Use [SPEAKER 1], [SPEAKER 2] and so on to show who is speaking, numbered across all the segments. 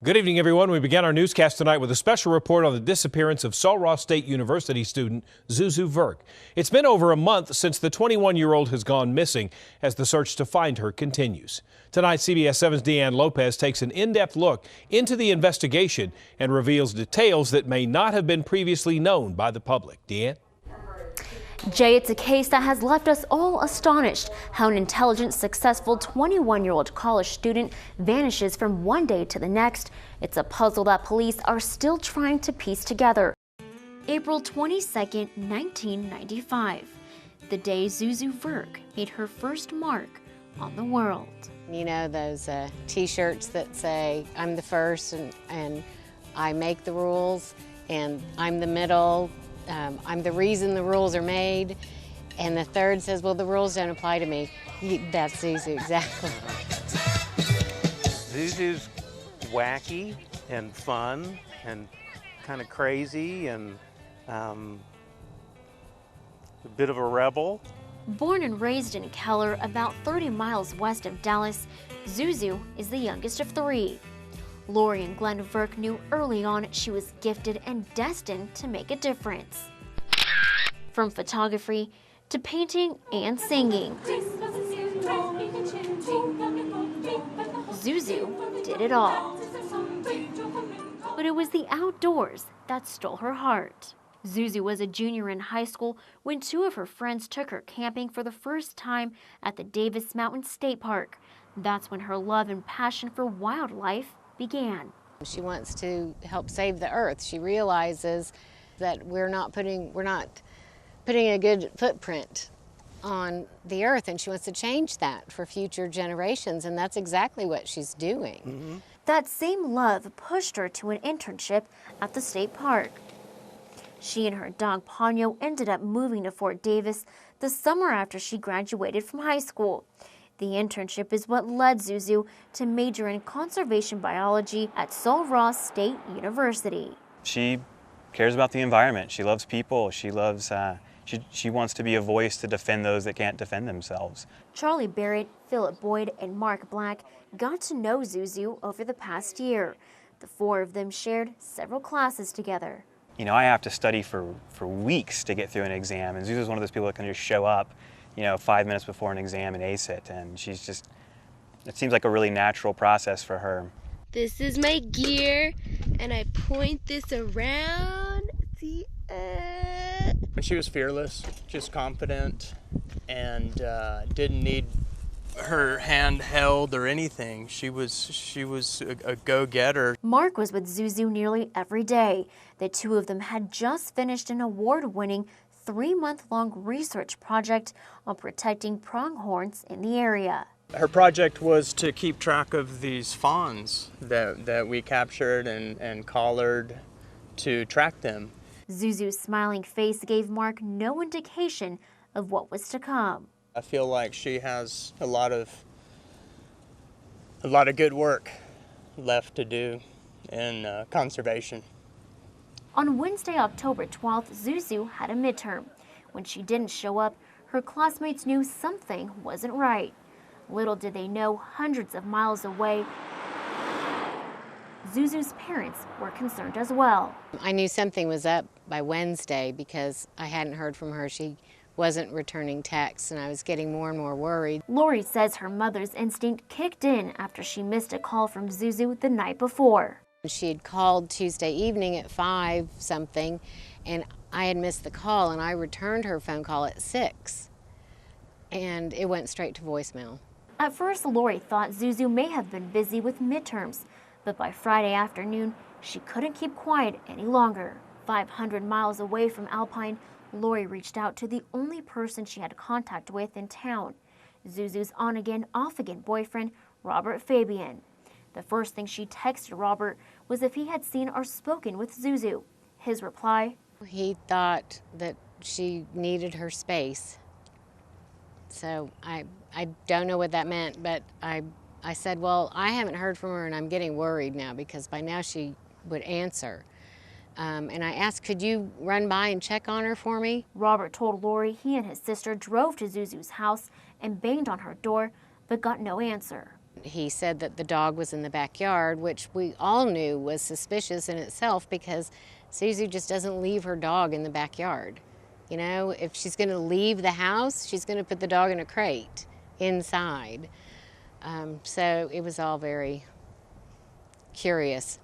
[SPEAKER 1] Good evening, everyone. We began our newscast tonight with a special report on the disappearance of Sul Ross State University student Zuzu Verk. It's been over a month since the 21-year-old has gone missing as the search to find her continues. Tonight, CBS 7's Deanne Lopez takes an in-depth look into the investigation and reveals details that may not have been previously known by the public. Deanne?
[SPEAKER 2] Jay, it's a case that has left us all astonished. How an intelligent, successful 21-year-old college student vanishes from one day to the next. It's a puzzle that police are still trying to piece together. April 22nd, 1995. The day Zuzu Verk made her first mark on the world.
[SPEAKER 3] You know those t-shirts that say, I'm the first and I make the rules and I'm the middle. I'm the reason the rules are made, and the third says, well, the rules don't apply to me. That's Zuzu, exactly.
[SPEAKER 4] Zuzu's wacky and fun and kind of crazy and a bit of a rebel.
[SPEAKER 2] Born and raised in Keller, about 30 miles west of Dallas, Zuzu is the youngest of three. Lori and Glenn Verk knew early on she was gifted and destined to make a difference. From photography to painting and singing, Zuzu did it all. But it was the outdoors that stole her heart. Zuzu was a junior in high school when two of her friends took her camping for the first time at the Davis Mountain State Park. That's when her love and passion for wildlife began.
[SPEAKER 3] She wants to help save the earth. She realizes that we're not putting a good footprint on the earth, and she wants to change that for future generations, and that's exactly what she's doing.
[SPEAKER 2] Mm-hmm. That same love pushed her to an internship at the state park. She and her dog Ponyo ended up moving to Fort Davis the summer after she graduated from high school. The internship is what led Zuzu to major in conservation biology at Sul Ross State University.
[SPEAKER 5] She cares about the environment. She loves people. She loves. She wants to be a voice to defend those that can't defend themselves.
[SPEAKER 2] Charlie Barrett, Philip Boyd, and Mark Black got to know Zuzu over the past year. The four of them shared several classes together.
[SPEAKER 5] You know, I have to study for weeks to get through an exam, and Zuzu's one of those people that can just show up, 5 minutes before an exam and ace it, and it seems like a really natural process for her.
[SPEAKER 6] This is my gear, and I point this around. See?
[SPEAKER 7] She was fearless, just confident, and didn't need her hand held or anything. She was a go-getter.
[SPEAKER 2] Mark was with Zuzu nearly every day. The two of them had just finished an award-winning 3-month-long research project on protecting pronghorns in the area.
[SPEAKER 7] Her project was to keep track of these fawns that we captured and collared to track them.
[SPEAKER 2] Zuzu's smiling face gave Mark no indication of what was to come.
[SPEAKER 7] I feel like she has a lot of good work left to do in conservation.
[SPEAKER 2] On Wednesday, October 12th, Zuzu had a midterm. When she didn't show up, her classmates knew something wasn't right. Little did they know, hundreds of miles away, Zuzu's parents were concerned as well.
[SPEAKER 3] I knew something was up by Wednesday because I hadn't heard from her. She wasn't returning texts, and I was getting more and more worried.
[SPEAKER 2] Lori says her mother's instinct kicked in after she missed a call from Zuzu the night before.
[SPEAKER 3] She had called Tuesday evening at 5 something, and I had missed the call, and I returned her phone call at 6, and it went straight to voicemail.
[SPEAKER 2] At first, Lori thought Zuzu may have been busy with midterms, but by Friday afternoon, she couldn't keep quiet any longer. 500 miles away from Alpine, Lori reached out to the only person she had contact with in town, Zuzu's on-again, off-again boyfriend, Robert Fabian. The first thing she texted Robert was if he had seen or spoken with Zuzu. His reply:
[SPEAKER 3] he thought that she needed her space. So I don't know what that meant, but I said, well, I haven't heard from her and I'm getting worried now because by now she would answer. And I asked, could you run by and check on her for me?
[SPEAKER 2] Robert told Lori he and his sister drove to Zuzu's house and banged on her door, but got no answer.
[SPEAKER 3] He said that the dog was in the backyard, which we all knew was suspicious in itself because Zuzu just doesn't leave her dog in the backyard. You know, if she's going to leave the house, she's going to put the dog in a crate inside. So it was all very curious.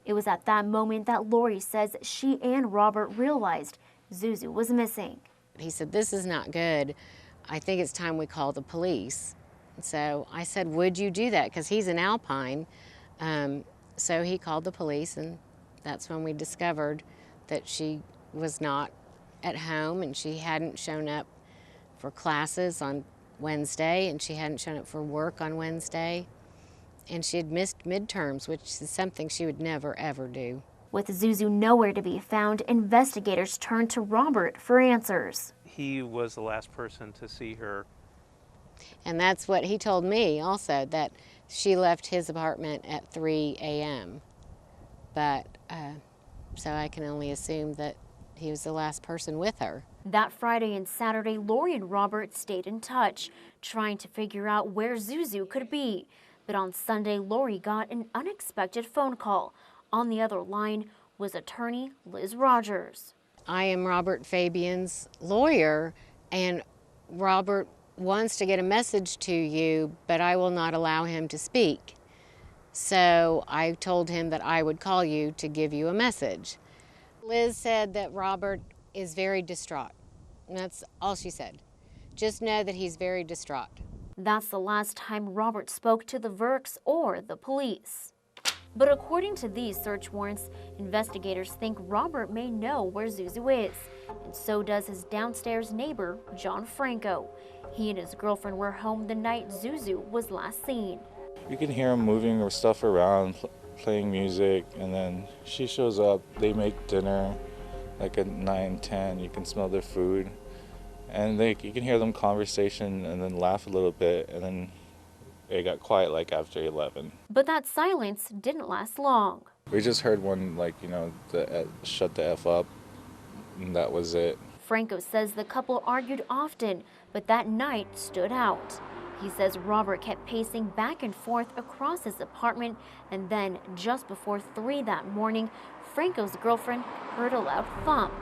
[SPEAKER 2] It was at that moment that Lori says she and Robert realized Zuzu was missing.
[SPEAKER 3] He said, "This is not good. I think it's time we call the police." So I said, "Would you do that?" Because he's in Alpine. So he called the police, and that's when we discovered that she was not at home, and she hadn't shown up for classes on Wednesday, and she hadn't shown up for work on Wednesday, and she had missed midterms, which is something she would never, ever do.
[SPEAKER 2] With Zuzu nowhere to be found, investigators turned to Robert for answers.
[SPEAKER 4] He was the last person to see her.
[SPEAKER 3] And that's what he told me also, that she left his apartment at 3 a.m. But, so I can only assume that he was the last person with her.
[SPEAKER 2] That Friday and Saturday, Lori and Robert stayed in touch, trying to figure out where Zuzu could be. But on Sunday, Lori got an unexpected phone call. On the other line was attorney Liz Rogers.
[SPEAKER 3] I am Robert Fabian's lawyer, and Robert wants to get a message to you, but I will not allow him to speak. So I told him that I would call you to give you a message. Liz said that Robert is very distraught. And that's all she said. Just know that he's very distraught.
[SPEAKER 2] That's the last time Robert spoke to the Verks or the police. But according to these search warrants, investigators think Robert may know where Zuzu is, and so does his downstairs neighbor, John Franco. He and his girlfriend were home the night Zuzu was last seen.
[SPEAKER 8] You can hear him moving or stuff around, playing music, and then she shows up. They make dinner like at 9, 10. You can smell their food, and you can hear them conversation and then laugh a little bit, and then it got quiet like after 11.
[SPEAKER 2] But that silence didn't last long.
[SPEAKER 8] We just heard one, like, you know, shut the F up, and that was it.
[SPEAKER 2] Franco says the couple argued often, but that night stood out. He says Robert kept pacing back and forth across his apartment, and then just before 3 that morning, Franco's girlfriend heard a loud thump.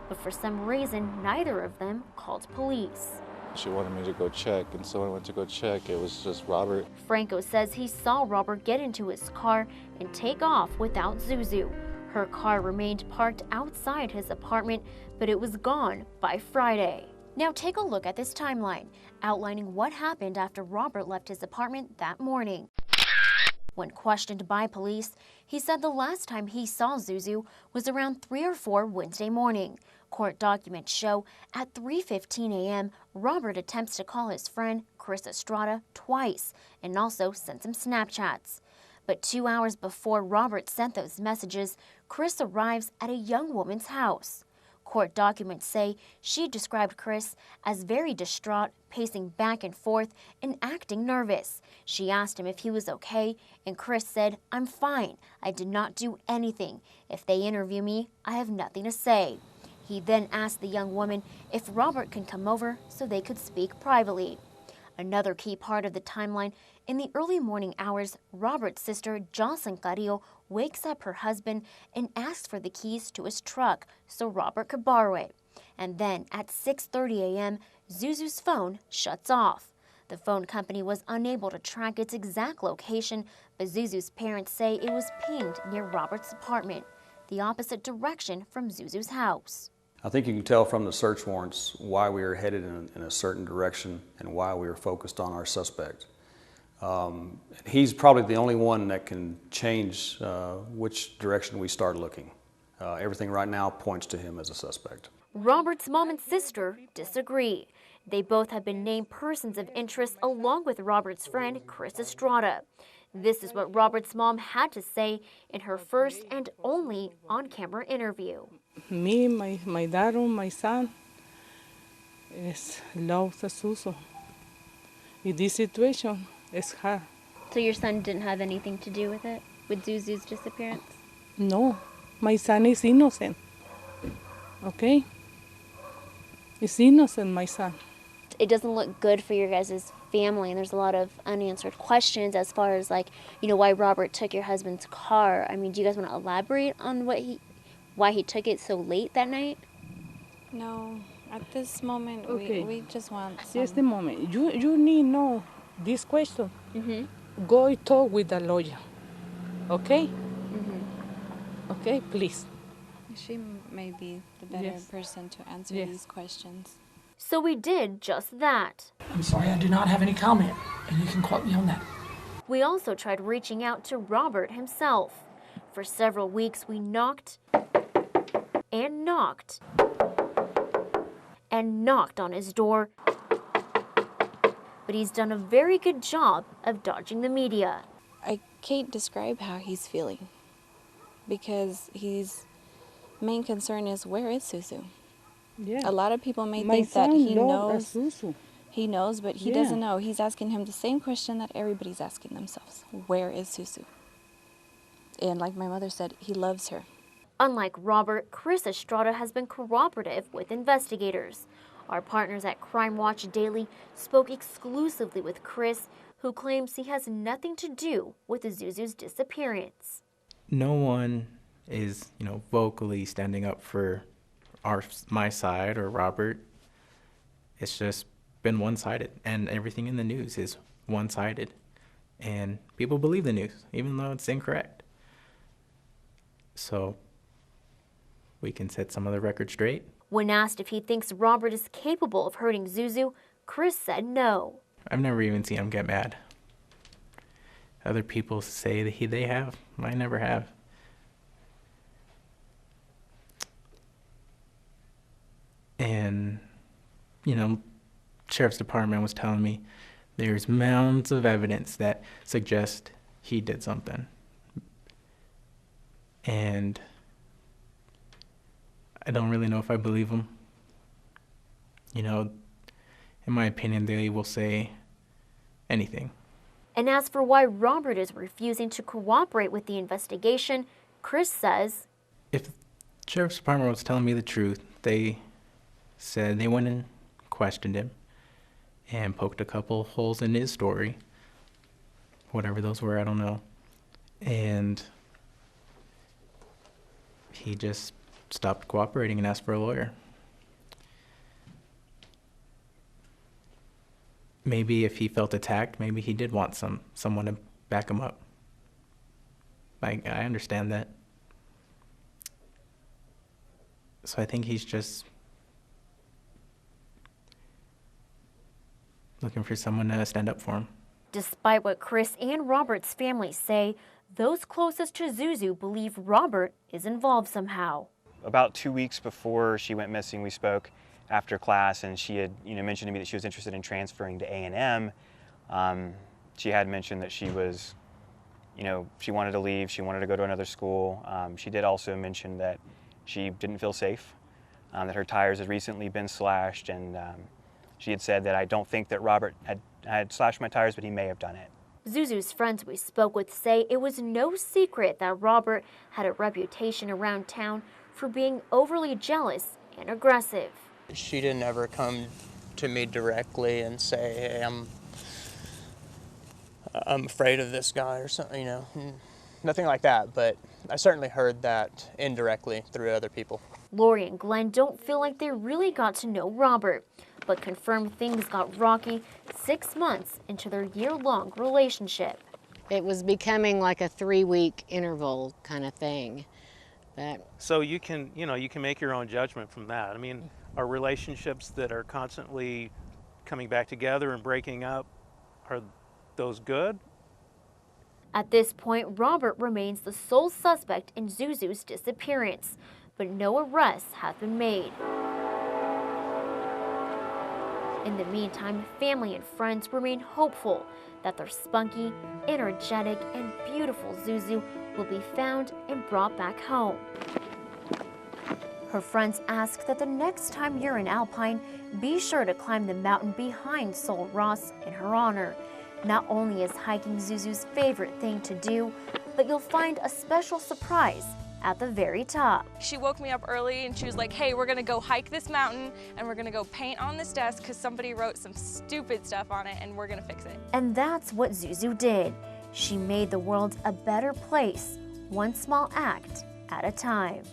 [SPEAKER 2] But for some reason, neither of them called police.
[SPEAKER 8] She wanted me to go check, and so when I went to go check, it was just Robert.
[SPEAKER 2] Franco says he saw Robert get into his car and take off without Zuzu. Her car remained parked outside his apartment, but it was gone by Friday. Now take a look at this timeline, outlining what happened after Robert left his apartment that morning. When questioned by police, he said the last time he saw Zuzu was around 3 or 4 Wednesday morning. Court documents show at 3:15 a.m., Robert attempts to call his friend Chris Estrada twice and also sent some Snapchats. But 2 hours before Robert sent those messages, Chris arrives at a young woman's house. Court documents say she described Chris as very distraught, pacing back and forth and acting nervous. She asked him if he was okay, and Chris said, "I'm fine. I did not do anything. If they interview me, I have nothing to say." He then asked the young woman if Robert could come over so they could speak privately. Another key part of the timeline, in the early morning hours, Robert's sister, Jocelyn Carrillo, wakes up her husband and asks for the keys to his truck so Robert could borrow it. And then at 6:30 a.m., Zuzu's phone shuts off. The phone company was unable to track its exact location, but Zuzu's parents say it was pinged near Robert's apartment, the opposite direction from Zuzu's house.
[SPEAKER 9] I think you can tell from the search warrants why we were headed in a certain direction and why we were focused on our suspect. He's probably the only one that can change which direction we start looking. Everything right now points to him as a suspect.
[SPEAKER 2] Robert's mom and sister disagree. They both have been named persons of interest along with Robert's friend, Chris Estrada. This is what Robert's mom had to say in her first and only on-camera interview.
[SPEAKER 10] Me, my daughter, my son, love Zuzu. In this situation, it's hard.
[SPEAKER 2] So your son didn't have anything to do with it, with Zuzu's disappearance?
[SPEAKER 10] No, my son is innocent. Okay? He's innocent, my son.
[SPEAKER 2] It doesn't look good for your guys' family, and there's a lot of unanswered questions as far as, like, you know, why Robert took your husband's car. I mean, do you guys want to elaborate on why he took it so late that night?
[SPEAKER 11] No, at this moment,
[SPEAKER 10] Okay.
[SPEAKER 11] we just want some...
[SPEAKER 10] Just a moment. You need know this question.
[SPEAKER 2] Mm-hmm.
[SPEAKER 10] Go talk with the lawyer. Okay?
[SPEAKER 2] Mm-hmm.
[SPEAKER 10] Okay, please.
[SPEAKER 11] She may be the better person to answer these questions.
[SPEAKER 2] So we did just that.
[SPEAKER 12] I'm sorry, I do not have any comment, and you can quote me on that.
[SPEAKER 2] We also tried reaching out to Robert himself. For several weeks, we knocked and knocked and knocked on his door. But he's done a very good job of dodging the media.
[SPEAKER 11] I can't describe how he's feeling because his main concern is, where is Zuzu?
[SPEAKER 10] Yeah.
[SPEAKER 11] A lot of people may
[SPEAKER 10] My
[SPEAKER 11] think that
[SPEAKER 10] son
[SPEAKER 11] he
[SPEAKER 10] loves
[SPEAKER 11] knows.
[SPEAKER 10] Zuzu.
[SPEAKER 11] He knows, but he doesn't know. He's asking him the same question that everybody's asking themselves. Where is Zuzu? And like my mother said, he loves her.
[SPEAKER 2] Unlike Robert, Chris Estrada has been cooperative with investigators. Our partners at Crime Watch Daily spoke exclusively with Chris, who claims he has nothing to do with Zuzu's disappearance.
[SPEAKER 13] No one is, vocally standing up for my side or Robert. It's just been one-sided, and everything in the news is one-sided. And people believe the news, even though it's incorrect. So we can set some of the record straight.
[SPEAKER 2] When asked if he thinks Robert is capable of hurting Zuzu, Chris said no.
[SPEAKER 13] I've never even seen him get mad. Other people say that they have. I never have. And, Sheriff's Department was telling me there's mounds of evidence that suggest he did something. And I don't really know if I believe them. In my opinion, they will say anything.
[SPEAKER 2] And as for why Robert is refusing to cooperate with the investigation, Chris says,
[SPEAKER 13] if the Sheriff's Department was telling me the truth, they said they went and questioned him and poked a couple holes in his story. Whatever those were, I don't know. And he just stopped cooperating and asked for a lawyer. Maybe if he felt attacked, maybe he did want someone to back him up. I understand that. So I think he's just looking for someone to stand up for him.
[SPEAKER 2] Despite what Chris and Robert's family say, those closest to Zuzu believe Robert is involved somehow.
[SPEAKER 5] About 2 weeks before she went missing, we spoke after class, and she had mentioned to me that she was interested in transferring to A&M. She had mentioned that she was, she wanted to leave, she wanted to go to another school. She did also mention that she didn't feel safe, that her tires had recently been slashed, and she had said that I don't think that Robert had slashed my tires, but he may have done it.
[SPEAKER 2] Zuzu's friends we spoke with say it was no secret that Robert had a reputation around town for being overly jealous and aggressive.
[SPEAKER 7] She didn't ever come to me directly and say, hey, I'm afraid of this guy or something, nothing like that, but I certainly heard that indirectly through other people.
[SPEAKER 2] Lori and Glenn don't feel like they really got to know Robert, but confirm things got rocky 6 months into their year-long relationship.
[SPEAKER 3] It was becoming like a 3-week interval kind of thing.
[SPEAKER 4] So you can make your own judgment from that. I mean, are relationships that are constantly coming back together and breaking up, are those good?
[SPEAKER 2] At this point, Robert remains the sole suspect in Zuzu's disappearance, but no arrests have been made. In the meantime, family and friends remain hopeful that their spunky, energetic, and beautiful Zuzu will be found and brought back home. Her friends ask that the next time you're in Alpine, be sure to climb the mountain behind Sol Ross in her honor. Not only is hiking Zuzu's favorite thing to do, but you'll find a special surprise at the very top.
[SPEAKER 14] She woke me up early and she was like, hey, we're gonna go hike this mountain and we're gonna go paint on this desk because somebody wrote some stupid stuff on it and we're gonna fix it.
[SPEAKER 2] And that's what Zuzu did. She made the world a better place, one small act at a time.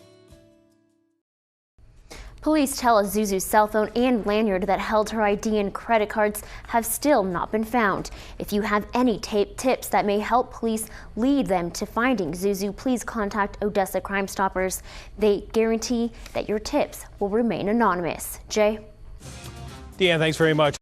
[SPEAKER 2] Police tell us Zuzu's cell phone and lanyard that held her ID and credit cards have still not been found. If you have any tips that may help police lead them to finding Zuzu, please contact Odessa Crime Stoppers. They guarantee that your tips will remain anonymous. Jay?
[SPEAKER 1] Deanne, thanks very much.